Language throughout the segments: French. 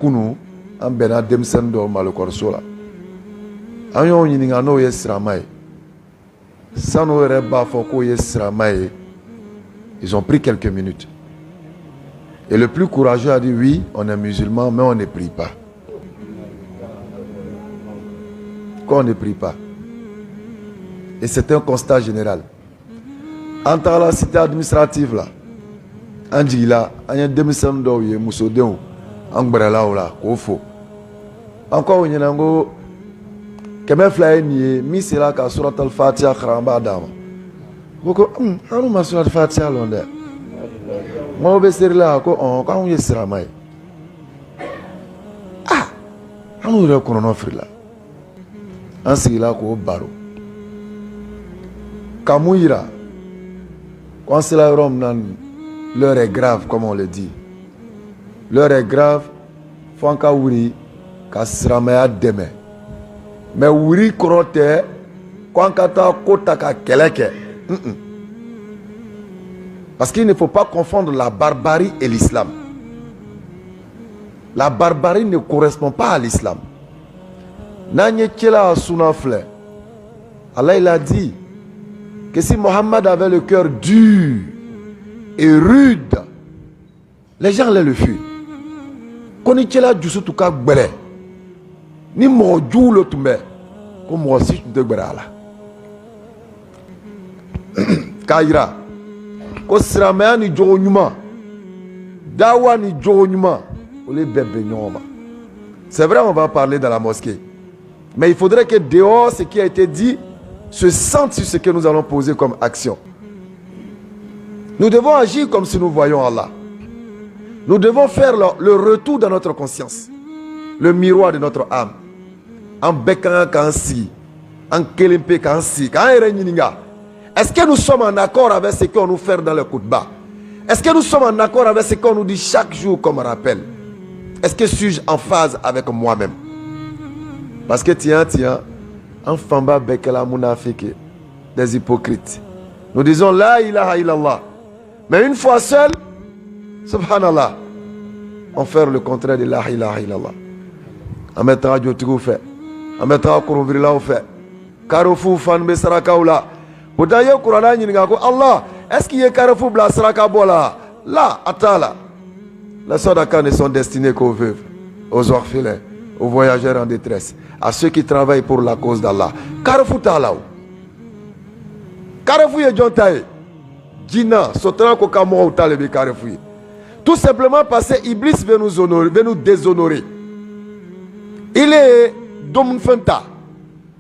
kunu an bɛnna denmisɛnnin dɔw ma ekɔliso la an y'o ɲininka n'o ye sirama ye san'o yɛrɛ b'a fɔ k'o ye sirama ye ils ont pris quelques minutes et le plus courageux a dit oui on est musulman mais on ne prie pas. Qu'on ne prie pas. Et c'est un constat général. Entre la cité administrative là, en Djila, il y a des personnes qui sont des en Brela, au faux. Encore une fois, quand même fly ni mi c'est là qu'à surat al-Fatiha kramba dama. Beaucoup, on m'a surat al-Fatiha l'onde. Moi obéir là, quand on y sera mai. Ah, on le connaît frère là. En ce là qu'au baro. Kamouira. Quand c'est la Rome, l'heure est grave, comme on le dit. L'heure est grave, faut encore ouvrir, car sera meilleur demain. Mais ouvrir korote, quand kata kota ka keleke. Parce qu'il ne faut pas confondre la barbarie et l'islam. La barbarie ne correspond pas à l'islam. Nanye Kela Sunafle, Allah il a dit que si Mohammed avait le cœur dur et rude, les gens allaient le fuir. Koni Kela Djusutuka Gbele, ni Mojou le Tumbe, comme moi aussi de Gberala. Kaira, Kosramea ni Djonyuma, Dawa ni Djonyuma, Ole Bebe Nyoma. C'est vrai, on va parler dans la mosquée. Mais il faudrait que dehors, ce qui a été dit, se sente sur ce que nous allons poser comme action. Nous devons agir comme si nous voyions Allah. Nous devons faire le retour dans notre conscience. Le miroir de notre âme. En bekan kansi, en kelimpe kansi, est-ce que nous sommes en accord avec ce qu'on nous fait dans le khutbah? Est-ce que nous sommes en accord avec ce qu'on nous dit chaque jour comme rappel? Est-ce que suis-je en phase avec moi-même? Parce que tiens, en famba bekela munafiki, des hypocrites. Nous disons la ilaha illallah. Mais une fois seul, subhanallah, on fait le contraire de la ilaha illallah. On mettra du tout fait. On mettra kurumvirila au fait. Carrefour fan besaraka ou là. Pourtant, il y a Coran qui dit Allah, est-ce qu'il y a Carrefour bla saraka bola? Là, attends. Les sadaka ne sont destinés qu'aux veuves, aux orphelins, aux voyageurs en détresse, à ceux qui travaillent pour la cause d'Allah. Carrefour ta'ala. Carrefour est jontaye. Djina, sotran ko kamo ou talebe Carrefour. Tout simplement parce que Iblis veut nous honorer, veut nous déshonorer. Il est domfenta.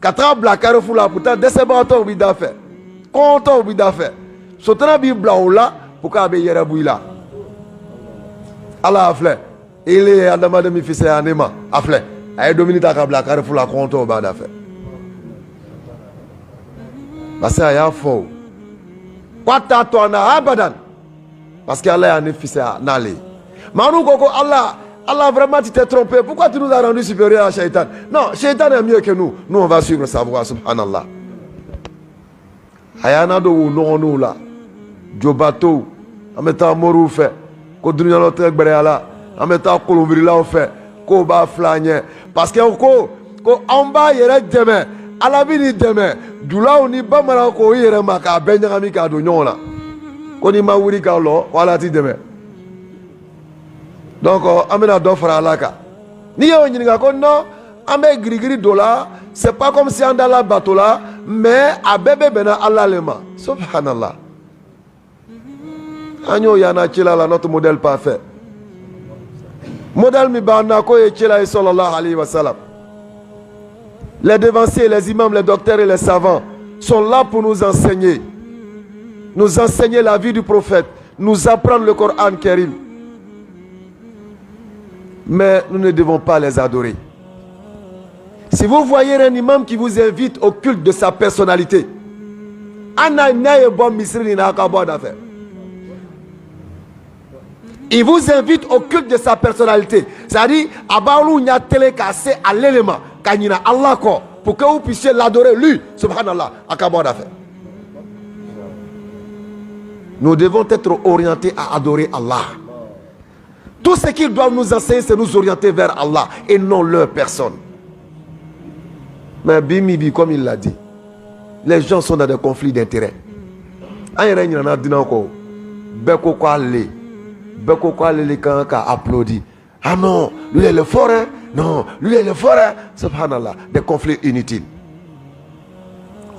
Katrabla Carrefour là, pourtant, décembre au bida fait. Content au bida fait. Sotran bi blaoula, pour qu'abe yerabouila. Allah a fait. Il est Adama de mi fils et Anema. A fait. Aïe Dominique Akabla Carrefour la compte au bas d'affaires. Parce qu'il y a faux. Quoi t'attends à Abadan? Parce qu'Allah a un fils à Nali. Manou Koko, Allah vraiment tu t'es trompé. Pourquoi tu nous as rendu supérieurs à Shaitan? Non, Shaitan est mieux que nous. Nous on va suivre sa voie, subhanallah. Ayana do non nous là. Jobato, en mettant Morou fait. Kodrunya l'autre Gbereala, en mettant Kolombrila au fait. Ko ba flanye parce que ko en bas yere demain à la vie demain dula oni ba mara ko yere maka benya mi ka do nyola ko ni ma wuri ka lo wala ti demain donc amena do fara alaka ni yo nyinga ko non ambe grigri dola c'est pas comme si on dans la bateau là mais a bébé bena Allah lema subhanallah anyo yana chila la notre modèle parfait. Modèle Mibanako et Tchela sallallahu alayhi wa sallam. Les devanciers, les imams, les docteurs et les savants sont là pour nous enseigner. Nous enseigner la vie du prophète. Nous apprendre le Coran Karim. Mais nous ne devons pas les adorer. Si vous voyez un imam qui vous invite au culte de sa personnalité, il vous invite au culte de sa personnalité. C'est-à-dire, à l'élément, Allah pour que vous puissiez l'adorer, lui, subhanallah, nous devons être orientés à adorer Allah. Tout ce qu'ils doivent nous enseigner, c'est nous orienter vers Allah et non leur personne. Mais Bimibi, comme il l'a dit, les gens sont dans des conflits d'intérêts. Applaudit. Ah non, lui est le fort, hein? Non, lui est le fort, hein? Subhanallah, des conflits inutiles.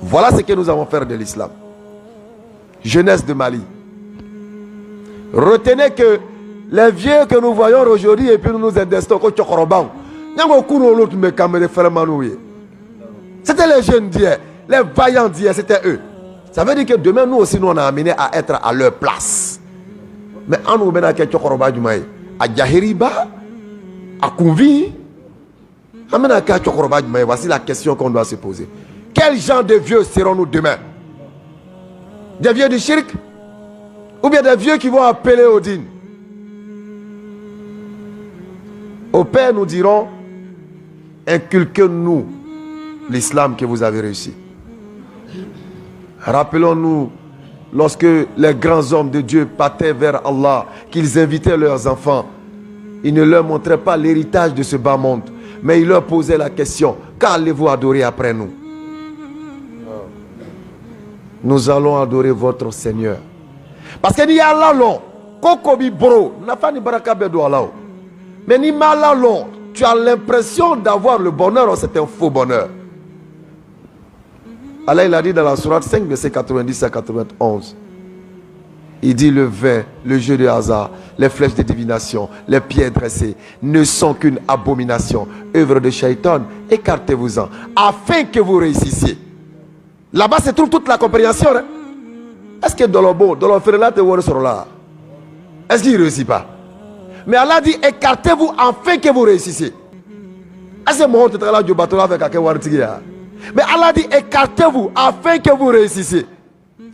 Voilà ce que nous avons fait de l'islam. Jeunesse de Mali. Retenez que les vieux que nous voyons aujourd'hui et puis nous nous indestons au Tchokoroban. C'était les jeunes d'hier, les vaillants d'hier, c'était eux. Ça veut dire que demain, nous aussi, nous on a amené à être à leur place. Mais en nous menant à Tchokoroba du Maï, à Djahiriba, à Koumvi, voici la question qu'on doit se poser. Quel genre de vieux serons-nous demain? Des vieux du shirk? Ou bien des vieux qui vont appeler au dîn? Au Père, nous dirons, inculquez-nous l'islam que vous avez réussi. Rappelons-nous, lorsque les grands hommes de Dieu partaient vers Allah, qu'ils invitaient leurs enfants, ils ne leur montraient pas l'héritage de ce bas monde, mais ils leur posaient la question, qu'allez-vous adorer après nous? Nous allons adorer votre Seigneur. Parce que ni Allah long, kokobi bro, n'a pas ni baraka bedo Allah. Mais ni mal long, tu as l'impression d'avoir le bonheur, c'est un faux bonheur. Allah il a dit dans la sourate 5, verset 90 à 91. Il dit le vin, le jeu de hasard, les flèches de divination, les pierres dressées ne sont qu'une abomination, œuvre de Shaitan. Écartez-vous-en, afin que vous réussissiez. Là-bas se trouve toute la compréhension. Hein? Est-ce que dans le bon, dans le frère là, est-ce qu'il ne réussit pas? Mais Allah dit écartez-vous afin que vous réussissiez. Est-ce que moi, tu es là du bateau avec quelqu'un? Mais Allah dit écartez-vous afin que vous réussissiez.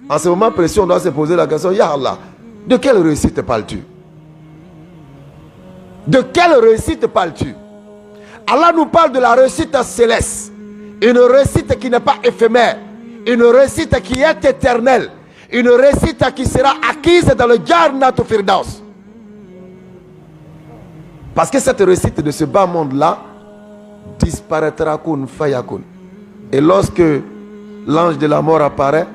En ce moment précis, on doit se poser la question, Ya Allah, de quelle réussite parles-tu? De quelle réussite parles-tu? Allah nous parle de la réussite céleste. Une réussite qui n'est pas éphémère. Une réussite qui est éternelle. Une réussite qui sera acquise dans le Jannat Firdaus. Parce que cette réussite de ce bas monde-là disparaîtra kun fayakun. Et lorsque l'ange de la mort apparaît,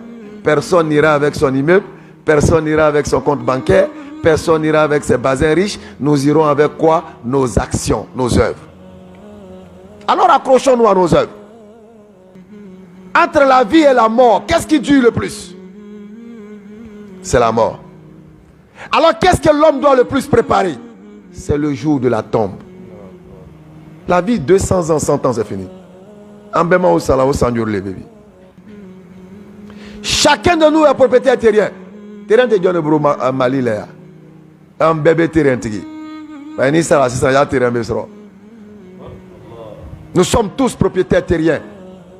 personne n'ira avec son immeuble, personne n'ira avec son compte bancaire, personne n'ira avec ses bassins riches. Nous irons avec quoi? Nos actions, nos œuvres. Alors accrochons-nous à nos œuvres. Entre la vie et la mort, qu'est-ce qui dure le plus? C'est la mort. Alors qu'est-ce que l'homme doit le plus préparer? C'est le jour de la tombe. La vie, 200 ans, 100 ans, c'est fini. Chacun de nous est propriétaire terrien. Terrain de John Bro Mali là. Un bébé terrain tigi. Nous sommes tous propriétaires terriens.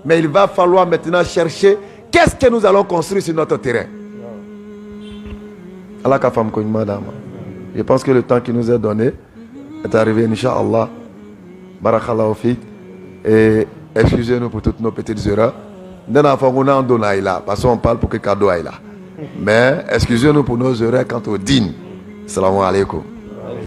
Mais il va falloir maintenant chercher qu'est-ce que nous allons construire sur notre terrain. Allah ka fam ko madame. Je pense que le temps qui nous est donné est arrivé, Inch'Allah. Barakallahu fik. Et excusez-nous pour toutes nos petites erreurs. Parce qu'on parle pour que cadeau aille là. Mais excusez-nous pour nos erreurs quant au dîn. Salam alaikum.